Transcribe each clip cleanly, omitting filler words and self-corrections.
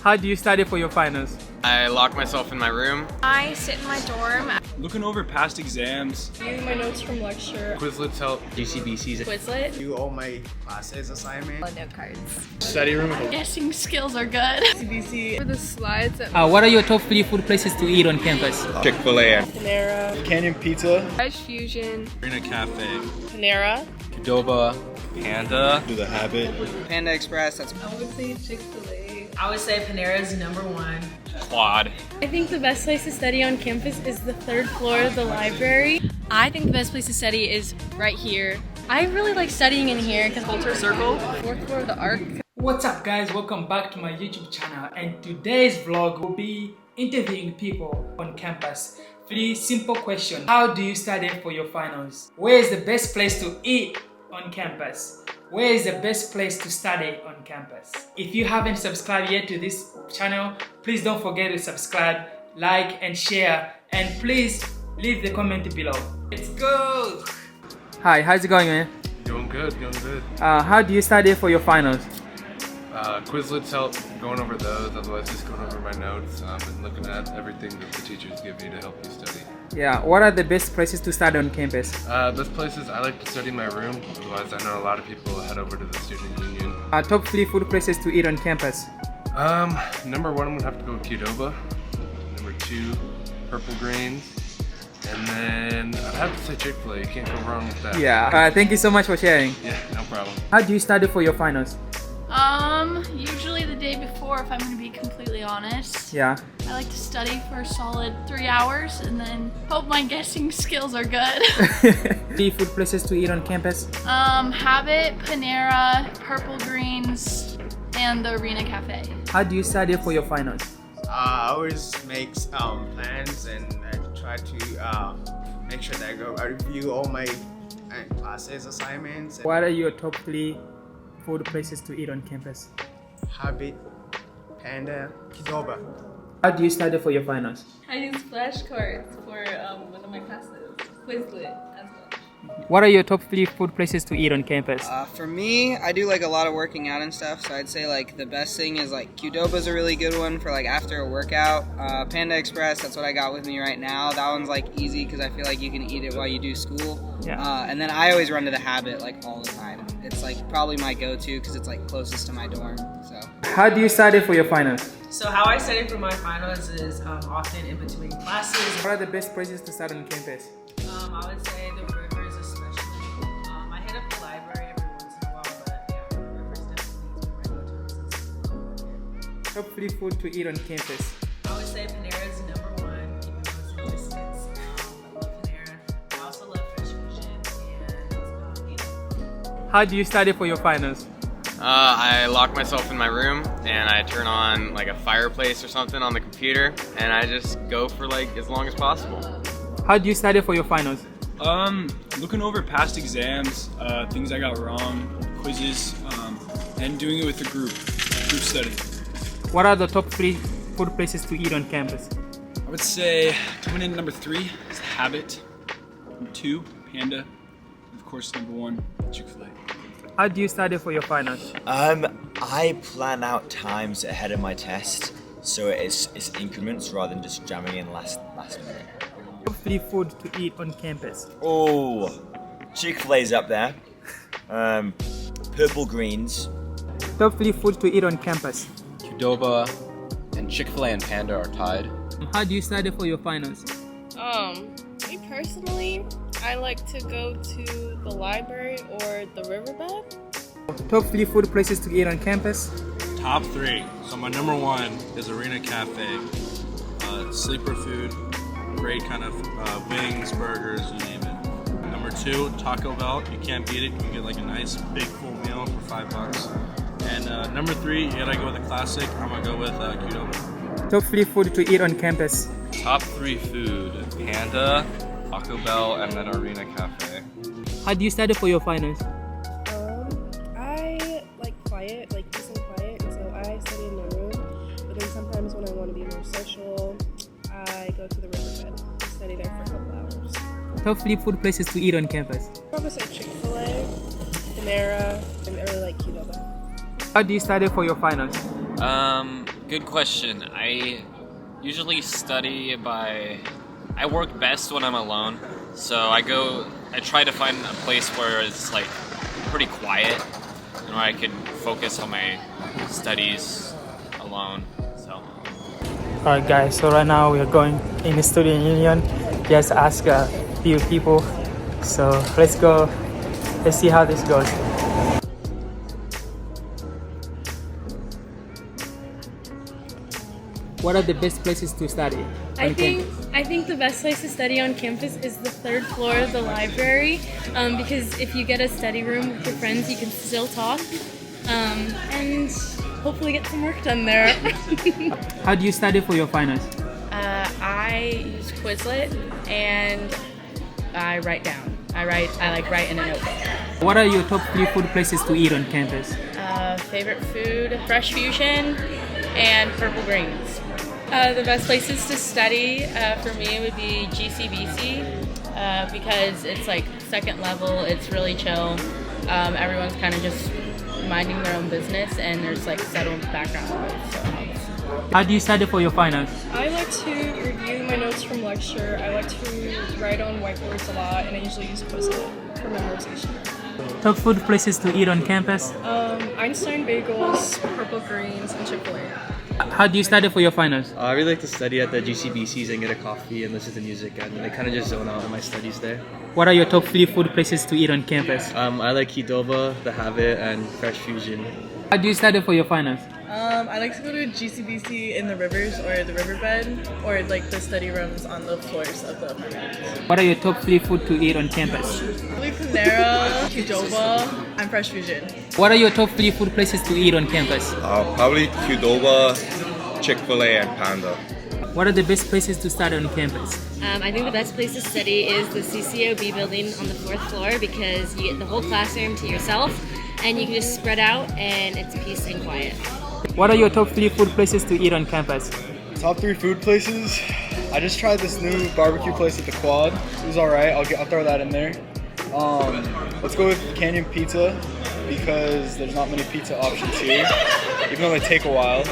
How do you study for your finals? I lock myself in my room. I sit in my dorm. Looking over past exams. Reading my notes from lecture. Quizlets help. GCBCs. Quizlet. Do all my classes assignment. Note cards. Study room. Guessing skills are good. CBC. For the slides at What are your top 3 food places to eat on campus? Chick-fil-A. Panera. Canyon Pizza. Fresh Fusion. Arena Cafe. Panera. Qdoba. Panda. Do the Habit. Panda Express. That's I would say Chick-fil-A. I would say Panera is number one. Quad. I think the best place to study on campus is the 3rd floor of the library. I think the best place to study is right here. I really like studying in here because Culture Circle. 4th floor of the Arc. What's up guys, welcome back to my YouTube channel, and today's vlog will be interviewing people on campus. 3 simple questions. How do you study for your finals? Where is the best place to eat on campus? Where is the best place to study on campus? If you haven't subscribed yet to this channel, please don't forget to subscribe, like and share, and please leave the comment below. Let's go! Hi, how's it going, man? Going good, going good. How do you study for your finals? Quizlets help going over those, otherwise just going over my notes and looking at everything that the teachers give you to help you study. Yeah, what are the best places to study on campus? Best places, I like to study in my room, otherwise I know a lot of people head over to the student union. Top 3 food places to eat on campus. Number 1 I'm gonna have to go with Qdoba. Number 2, Purple Greens. And then I'd have to say Chick-fil-A, you can't go wrong with that. Yeah, thank you so much for sharing. Yeah, no problem. How do you study for your finals? Usually the day before, if I'm going to be completely honest. Yeah. I like to study for a solid 3 hours and then hope my guessing skills are good. 3 food places to eat on campus. Habit, Panera, Purple Greens, and the Arena Cafe. How do you study for your finals? I always make plans and I try to make sure that I review all my classes assignments. What are your top 3 food places to eat on campus? Habit, Panda, Qdoba. How do you study for your finals? I use flashcards for one of my classes. Quizlet as well. What are your top 3 food places to eat on campus? For me, I do like a lot of working out and stuff, so I'd say like the best thing is like Qdoba's a really good one for like after a workout. Panda Express, that's what I got with me right now. That one's like easy because I feel like you can eat it while you do school. Yeah. And then I always run to the Habit like all the time. It's like probably my go-to because it's like closest to my dorm. So. How do you study for your finals? So how I study for my finals is often in between classes. What are the best places to study on campus? I would say the rivers especially. I hit up the library every once in a while, but yeah, the rivers definitely is my go-to. Top 3 food to eat on campus. I would say Panera is number 1, even though it's in distance. I love Panera. I also love Fresh Fusion and Eat. How do you study for your finals? I lock myself in my room and I turn on like a fireplace or something on the computer and I just go for like as long as possible. How do you study for your finals? Looking over past exams, things I got wrong, quizzes, and doing it with a group study. What are the top 3 food places to eat on campus? I would say coming in number 3 is Habit, number 2, Panda, and of course number 1, Chick-fil-A. How do you study for your finals? I plan out times ahead of my test, so it's increments rather than just jamming in last minute. Top 3 food to eat on campus. Oh, Chick-fil-A's up there. Purple Greens. Top 3 food to eat on campus. Qdoba and Chick-fil-A and Panda are tied. How do you study for your finals? Me personally, I like to go to the library or the riverbed. Top 3 food places to eat on campus. Top 3. So my number 1 is Arena Cafe. Sleeper food, great kind of wings, burgers, you name it. Number 2, Taco Bell. You can't beat it. You can get like a nice big full meal for $5. And number 3, you gotta go with a classic. I'm gonna go with Qdoba. Top 3 food to eat on campus. Top 3 food, Panda, Taco Bell, and then Arena Cafe. How do you study for your finals? I like quiet, like peace and quiet, so I study in my room. But then sometimes when I want to be more social, I go to the riverbed, study there for a couple hours. Top 3 food places to eat on campus. I would say Chick-fil-A, Panera, and I really like Qdoba. How do you study for your finals? Good question. I usually study I work best when I'm alone. So I try to find a place where it's like pretty quiet and where I can focus on my studies alone. So. Alright guys, so right now we are going in the student union. Just ask a few people. So let's go. Let's see how this goes. What are the best places to study? I think the best place to study on campus is the third floor of the library, because if you get a study room with your friends, you can still talk, and hopefully get some work done there. How do you study for your finals? I use Quizlet and I write down. I write in a notebook. What are your top 3 food places to eat on campus? Favorite food, Fresh Fusion and Purple Greens. The best places to study for me would be GCBC because it's like second level, it's really chill. Everyone's kind of just minding their own business and there's like settled background noise, so it helps. How do you study for your finals? I like to review my notes from lecture. I like to write on whiteboards a lot, and I usually use Quizlet for memorization. Top food places to eat on campus? Einstein Bagels, Purple Greens, and Chick-fil-A. How do you study for your finals? I really like to study at the GCBCs and get a coffee and listen to music, and I kind of just zone out in my studies there. What are your top 3 food places to eat on campus? I like Qdoba, The Habit, and Fresh Fusion. How do you study for your finals? I like to go to GCBC in the rivers or the riverbed or like the study rooms on the floors of the apartment. What are your top 3 food to eat on campus? Probably Panera, Qdoba, and Fresh Fusion. What are your top 3 food places to eat on campus? Probably Qdoba, Chick-fil-A, and Panda. What are the best places to study on campus? I think the best place to study is the CCOB building on the 4th floor because you get the whole classroom to yourself and you can just spread out and it's peace and quiet. What are your top 3 food places to eat on campus? Top 3 food places? I just tried this new barbecue place at the Quad. It was alright, I'll throw that in there. Let's go with Canyon Pizza because there's not many pizza options here, even though they take a while.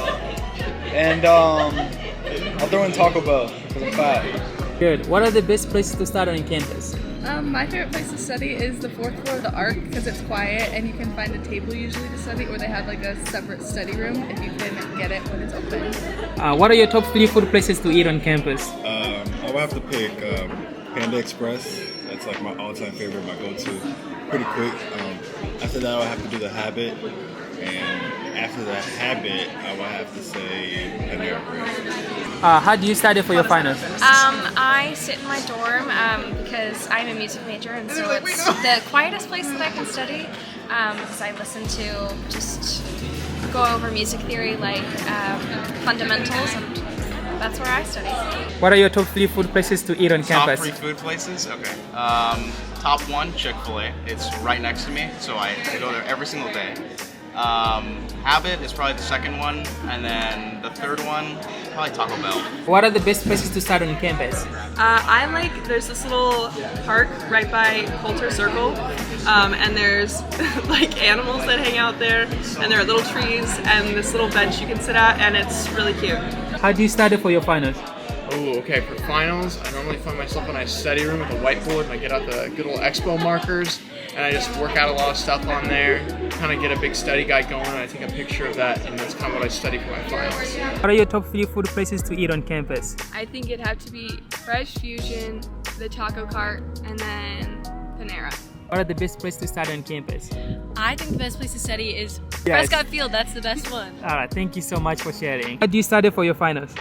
And I'll throw in Taco Bell because I'm fat. Good. What are the best places to study on campus? My favorite place to study is the 4th floor of the ARC because it's quiet and you can find a table usually to study, or they have like a separate study room if you can get it when it's open. What are your top 3 food places to eat on campus? I would have to pick Panda Express. That's like my all-time favorite, my go-to. Pretty quick. After that, I would have to do The Habit. And after The Habit, I would have to say Panera Bread. How do you study for your finals? I sit in my dorm because I'm a music major, and so it's the quietest place that I can study because I listen to just go over music theory like fundamentals, and that's where I study. What are your top 3 food places to eat on campus? Top 3 food places? Okay. Top 1, Chick-fil-A. It's right next to me, so I go there every single day. Habit is probably the second one, and then the third one, probably Taco Bell. What are the best places to study on campus? There's this little park right by Coulter Circle, and there's like animals that hang out there, and there are little trees and this little bench you can sit at, and it's really cute. How do you study for your finals? Oh, okay, for finals, I normally find myself in a study room with a whiteboard, and I get out the good old expo markers, and I just work out a lot of stuff on there, kind of get a big study guide going, and I take a picture of that, and that's kind of what I study for my finals. What are your top 3 food places to eat on campus? I think it'd have to be Fresh Fusion, the Taco Cart, and then Panera. What are the best places to study on campus? I think the best place to study is Prescott Field. That's the best one. Alright, thank you so much for sharing. How do you study for your finals?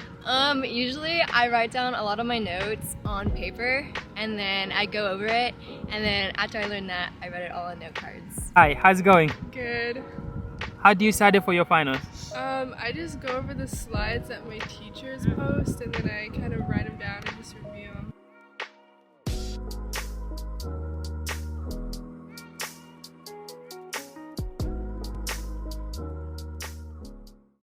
Usually I write down a lot of my notes on paper and then I go over it, and then after I learn that, I write it all on note cards. Hi, how's it going? Good. How do you study for your finals? I just go over the slides that my teachers post and then I kind of write them down and just review